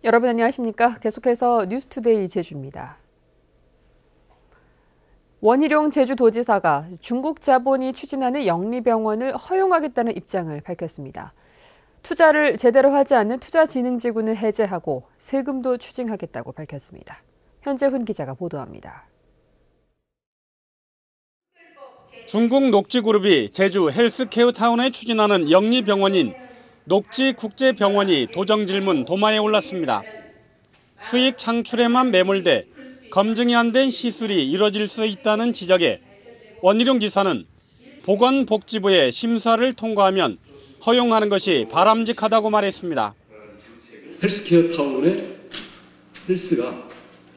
여러분 안녕하십니까? 계속해서 뉴스투데이 제주입니다. 원희룡 제주도지사가 중국 자본이 추진하는 영리병원을 허용하겠다는 입장을 밝혔습니다. 투자를 제대로 하지 않는 투자진흥지구는 해제하고 세금도 추징하겠다고 밝혔습니다. 현재훈 기자가 보도합니다. 중국 녹지그룹이 제주 헬스케어타운에 추진하는 영리병원인 녹지국제병원이 도정질문 도마에 올랐습니다. 수익 창출에만 매몰돼 검증이 안 된 시술이 이뤄질 수 있다는 지적에 원희룡 지사는 보건복지부의 심사를 통과하면 허용하는 것이 바람직하다고 말했습니다. 헬스케어타운의 헬스가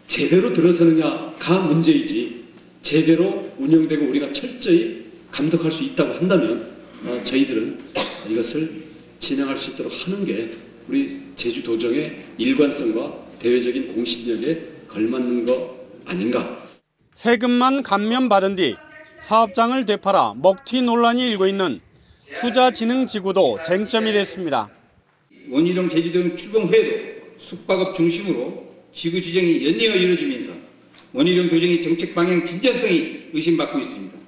제대로 들어서느냐가 문제이지 제대로 운영되고 우리가 철저히 감독할 수 있다고 한다면 저희들은 이것을 진행할 수 있도록 하는 게 우리 제주도정의 일관성과 대외적인 공신력에 걸맞는 거 아닌가. 세금만 감면받은 뒤 사업장을 되팔아 먹튀 논란이 일고 있는 투자진흥지구도 쟁점이 됐습니다. 원희룡 제주도정 출범 후에도 숙박업 중심으로 지구 지정이 연이어 이루어지면서 원희룡 도정의 정책 방향 진정성이 의심받고 있습니다.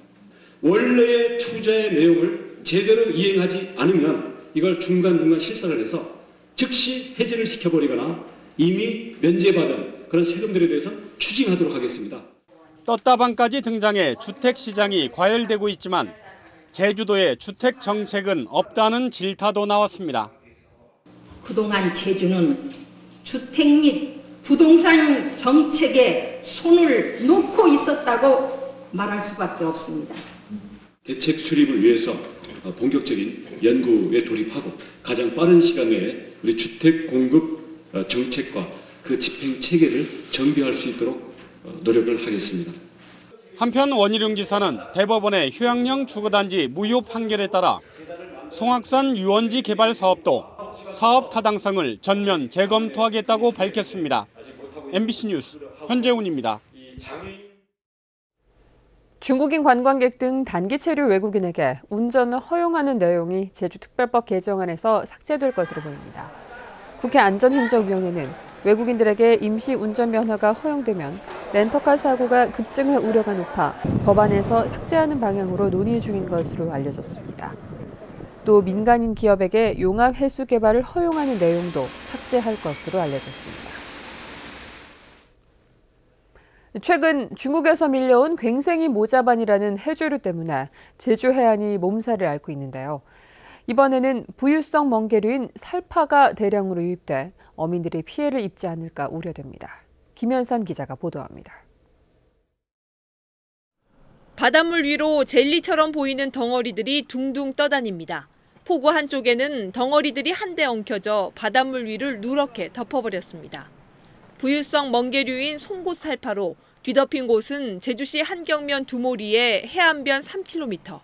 원래의 투자의 내용을 제대로 이행하지 않으면 이걸 중간중간 실사를 해서 즉시 해제를 시켜버리거나 이미 면제받은 그런 세금들에 대해서 추징하도록 하겠습니다. 떴다방까지 등장해 주택시장이 과열되고 있지만 제주도의 주택 정책은 없다는 질타도 나왔습니다. 그동안 제주는 주택 및 부동산 정책에 손을 놓고 있었다고 말할 수밖에 없습니다. 대책 수립을 위해서 본격적인 연구에 돌입하고 가장 빠른 시간 내에 우리 주택 공급 정책과 그 집행 체계를 정비할 수 있도록 노력을 하겠습니다. 한편 원희룡 지사는 대법원의 휴양령 주거단지 무효 판결에 따라 송악산 유원지 개발 사업도 사업 타당성을 전면 재검토하겠다고 밝혔습니다. MBC 뉴스 현재훈입니다. 중국인 관광객 등 단기 체류 외국인에게 운전을 허용하는 내용이 제주특별법 개정안에서 삭제될 것으로 보입니다. 국회 안전행정위원회는 외국인들에게 임시 운전면허가 허용되면 렌터카 사고가 급증할 우려가 높아 법안에서 삭제하는 방향으로 논의 중인 것으로 알려졌습니다. 또 민간인 기업에게 용암 해수 개발을 허용하는 내용도 삭제할 것으로 알려졌습니다. 최근 중국에서 밀려온 괭생이 모자반이라는 해조류 때문에 제주 해안이 몸살을 앓고 있는데요. 이번에는 부유성 멍게류인 살파가 대량으로 유입돼 어민들이 피해를 입지 않을까 우려됩니다. 김현선 기자가 보도합니다. 바닷물 위로 젤리처럼 보이는 덩어리들이 둥둥 떠다닙니다. 포구 한쪽에는 덩어리들이 한데 엉켜져 바닷물 위를 누렇게 덮어버렸습니다. 부유성 멍게류인 송곳 살파로 뒤덮인 곳은 제주시 한경면 두모리의 해안변 3km.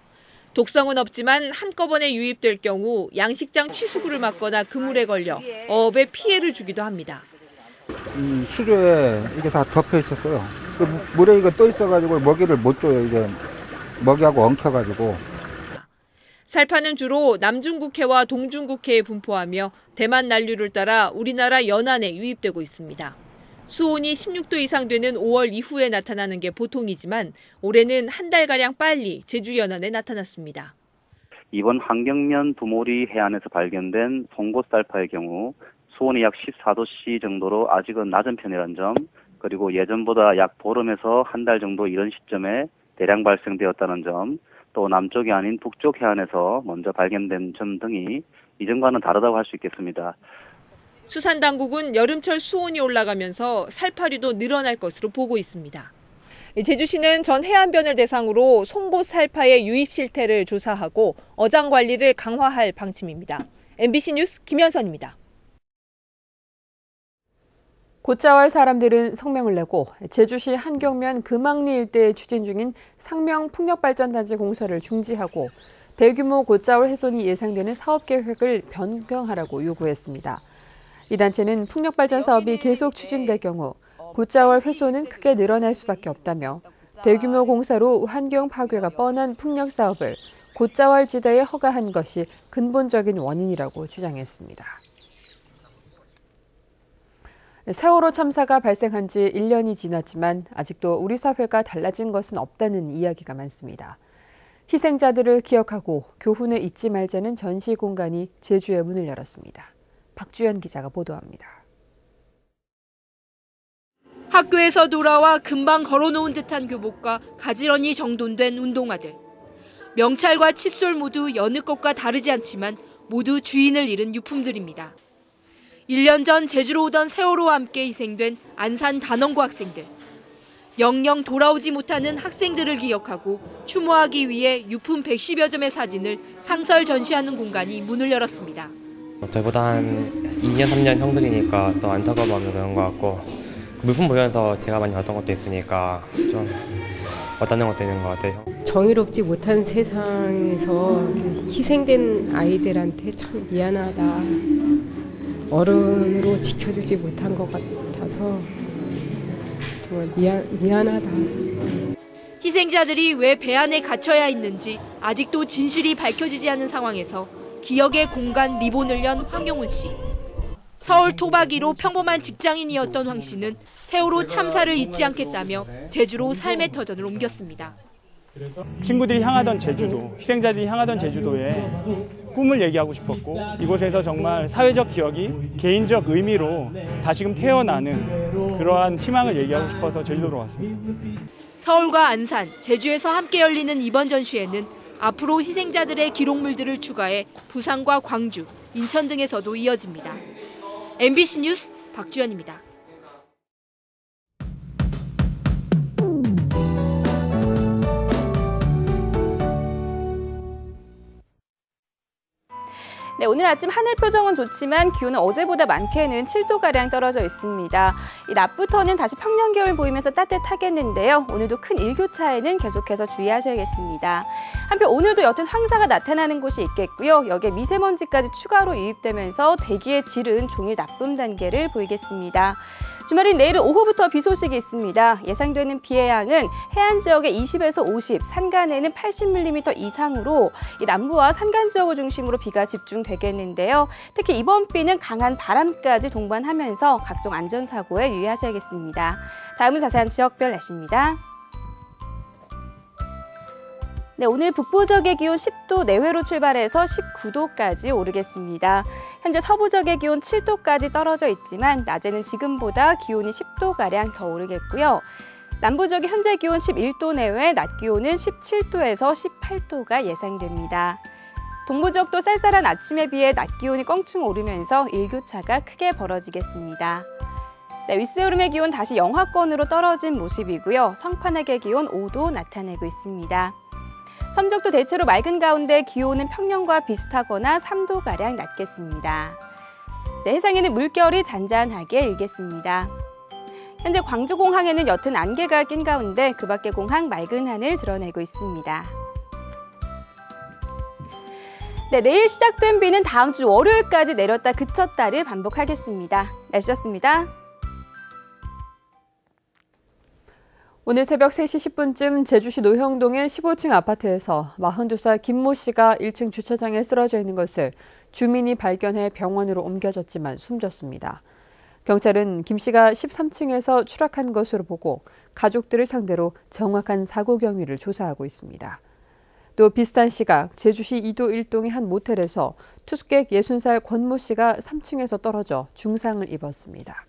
독성은 없지만 한꺼번에 유입될 경우 양식장 취수구를 막거나 그물에 걸려 어업에 피해를 주기도 합니다. 이 수조에 이게 다 덮여 있었어요. 물에 이거 떠 있어가지고 먹이를 못 줘요. 이게 먹이하고 엉켜가지고. 살파는 주로 남중국해와 동중국해에 분포하며 대만 난류를 따라 우리나라 연안에 유입되고 있습니다. 수온이 16도 이상 되는 5월 이후에 나타나는 게 보통이지만 올해는 한 달가량 빨리 제주 연안에 나타났습니다. 이번 한경면 두모리 해안에서 발견된 송곳살파의 경우 수온이 약 14도씨 정도로 아직은 낮은 편이라는 점, 그리고 예전보다 약 보름에서 한 달 정도 이런 시점에 대량 발생되었다는 점, 또 남쪽이 아닌 북쪽 해안에서 먼저 발견된 점 등이 이전과는 다르다고 할 수 있겠습니다. 수산당국은 여름철 수온이 올라가면서 살파류도 늘어날 것으로 보고 있습니다. 제주시는 전 해안변을 대상으로 송곳 살파의 유입 실태를 조사하고 어장 관리를 강화할 방침입니다. MBC 뉴스 김현선입니다. 곶자왈 사람들은 성명을 내고 제주시 한경면 금왕리 일대에 추진 중인 상명 풍력발전단지 공사를 중지하고 대규모 곶자왈 훼손이 예상되는 사업 계획을 변경하라고 요구했습니다. 이 단체는 풍력발전 사업이 계속 추진될 경우 곶자왈 훼손은 크게 늘어날 수밖에 없다며 대규모 공사로 환경 파괴가 뻔한 풍력 사업을 곶자왈 지대에 허가한 것이 근본적인 원인이라고 주장했습니다. 세월호 참사가 발생한 지 1년이 지났지만 아직도 우리 사회가 달라진 것은 없다는 이야기가 많습니다. 희생자들을 기억하고 교훈을 잊지 말자는 전시 공간이 제주에 문을 열었습니다. 박주연 기자가 보도합니다. 학교에서 돌아와 금방 걸어놓은 듯한 교복과 가지런히 정돈된 운동화들. 명찰과 칫솔 모두 여느 것과 다르지 않지만 모두 주인을 잃은 유품들입니다. 1년 전 제주로 오던 세월호와 함께 희생된 안산 단원고 학생들. 영영 돌아오지 못하는 학생들을 기억하고 추모하기 위해 유품 110여 점의 사진을 상설 전시하는 공간이 문을 열었습니다. 저보다 한 2년, 3년 형들이니까 더 안타까운 마음이 그런 것 같고 물품 보면서 제가 많이 봤던 것도 있으니까 좀 와닿는 것도 있는 것 같아요. 정의롭지 못한 세상에서 희생된 아이들한테 참 미안하다. 어른으로 지켜주지 못한 것 같아서 정말 미안하다. 희생자들이 왜 배 안에 갇혀야 했는지 아직도 진실이 밝혀지지 않은 상황에서 기억의 공간 리본을 연 황용훈 씨. 서울 토박이로 평범한 직장인이었던 황 씨는 세월호 참사를 잊지 않겠다며 제주로 삶의 터전을 옮겼습니다. 친구들이 향하던 제주도, 희생자들이 향하던 제주도에 꿈을 얘기하고 싶었고 이곳에서 정말 사회적 기억이 개인적 의미로 다시금 태어나는 그러한 희망을 얘기하고 싶어서 제주도로 왔습니다. 서울과 안산, 제주에서 함께 열리는 이번 전시회는 앞으로 희생자들의 기록물들을 추가해 부산과 광주, 인천 등에서도 이어집니다. MBC 뉴스 박주연입니다. 네, 오늘 아침 하늘 표정은 좋지만 기온은 어제보다 많게는 7도가량 떨어져 있습니다. 이 낮부터는 다시 평년 겨울 보이면서 따뜻하겠는데요. 오늘도 큰 일교차에는 계속해서 주의하셔야겠습니다. 한편 오늘도 옅은 황사가 나타나는 곳이 있겠고요. 여기에 미세먼지까지 추가로 유입되면서 대기의 질은 종일 나쁨 단계를 보이겠습니다. 주말인 내일은 오후부터 비 소식이 있습니다. 예상되는 비의 양은 해안 지역에 20에서 50, 산간에는 80mm 이상으로 이 남부와 산간 지역을 중심으로 비가 집중되겠는데요. 특히 이번 비는 강한 바람까지 동반하면서 각종 안전사고에 유의하셔야겠습니다. 다음은 자세한 지역별 날씨입니다. 네, 오늘 북부 지역의 기온 10도 내외로 출발해서 19도까지 오르겠습니다. 현재 서부 지역의 기온 7도까지 떨어져 있지만 낮에는 지금보다 기온이 10도가량 더 오르겠고요. 남부 지역의 현재 기온 11도 내외, 낮 기온은 17도에서 18도가 예상됩니다. 동부 지역도 쌀쌀한 아침에 비해 낮 기온이 껑충 오르면서 일교차가 크게 벌어지겠습니다. 네, 윗세오름의 기온 다시 영하권으로 떨어진 모습이고요. 성판악의 기온 5도 나타내고 있습니다. 섬적도 대체로 맑은 가운데 기온은 평년과 비슷하거나 3도가량 낮겠습니다. 네, 해상에는 물결이 잔잔하게 일겠습니다. 현재 광주공항에는 옅은 안개가 낀 가운데 그 밖의 공항 맑은 하늘 드러내고 있습니다. 네, 내일 시작된 비는 다음 주 월요일까지 내렸다 그쳤다를 반복하겠습니다. 날씨였습니다. 오늘 새벽 3시 10분쯤 제주시 노형동의 15층 아파트에서 42살 김모 씨가 1층 주차장에 쓰러져 있는 것을 주민이 발견해 병원으로 옮겨졌지만 숨졌습니다. 경찰은 김 씨가 13층에서 추락한 것으로 보고 가족들을 상대로 정확한 사고 경위를 조사하고 있습니다. 또 비슷한 시각 제주시 이도 1동의 한 모텔에서 투숙객 60살 권모 씨가 3층에서 떨어져 중상을 입었습니다.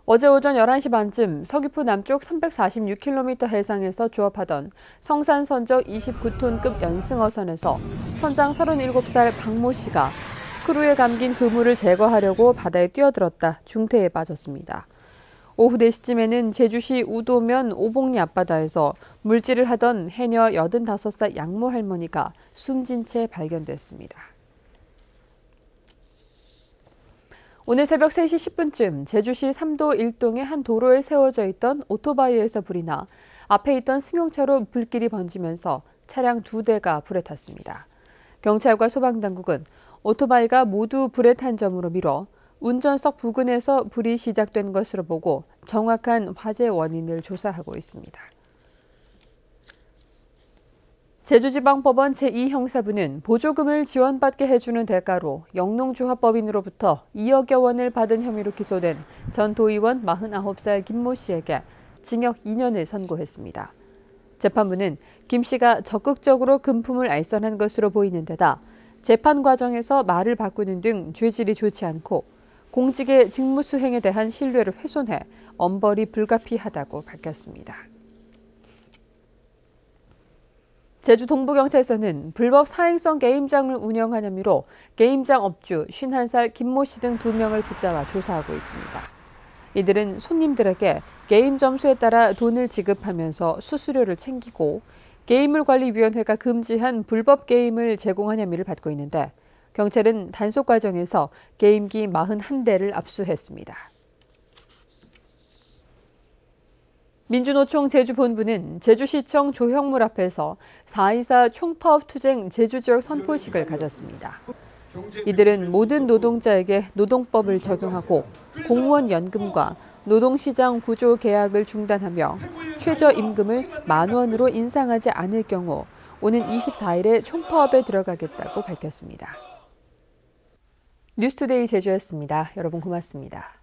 어제 오전 11시 반쯤 서귀포 남쪽 346km 해상에서 조업하던 성산 선적 29톤급 연승어선에서 선장 37살 박모 씨가 스크루에 감긴 그물을 제거하려고 바다에 뛰어들었다 중태에 빠졌습니다. 오후 4시쯤에는 제주시 우도면 오봉리 앞바다에서 물질을 하던 해녀 85살 양모 할머니가 숨진 채 발견됐습니다. 오늘 새벽 3시 10분쯤 제주시 삼도 1동의 한 도로에 세워져 있던 오토바이에서 불이 나 앞에 있던 승용차로 불길이 번지면서 차량 2대가 불에 탔습니다. 경찰과 소방당국은 오토바이가 모두 불에 탄 점으로 미뤄 운전석 부근에서 불이 시작된 것으로 보고 정확한 화재 원인을 조사하고 있습니다. 제주지방법원 제2형사부는 보조금을 지원받게 해주는 대가로 영농조합법인으로부터 2억여 원을 받은 혐의로 기소된 전 도의원 49살 김모 씨에게 징역 2년을 선고했습니다. 재판부는 김 씨가 적극적으로 금품을 알선한 것으로 보이는 데다 재판 과정에서 말을 바꾸는 등 죄질이 좋지 않고 공직의 직무 수행에 대한 신뢰를 훼손해 엄벌이 불가피하다고 밝혔습니다. 제주 동부경찰서는 불법 사행성 게임장을 운영한 혐의로 게임장 업주 51살 김모 씨 등 2명을 붙잡아 조사하고 있습니다. 이들은 손님들에게 게임 점수에 따라 돈을 지급하면서 수수료를 챙기고 게임물관리위원회가 금지한 불법 게임을 제공한 혐의를 받고 있는데 경찰은 단속 과정에서 게임기 41대를 압수했습니다. 민주노총 제주본부는 제주시청 조형물 앞에서 4.24 총파업투쟁 제주지역 선포식을 가졌습니다. 이들은 모든 노동자에게 노동법을 적용하고 공무원 연금과 노동시장 구조 계약을 중단하며 최저임금을 10,000원으로 인상하지 않을 경우 오는 24일에 총파업에 들어가겠다고 밝혔습니다. 뉴스투데이 제주였습니다. 여러분 고맙습니다.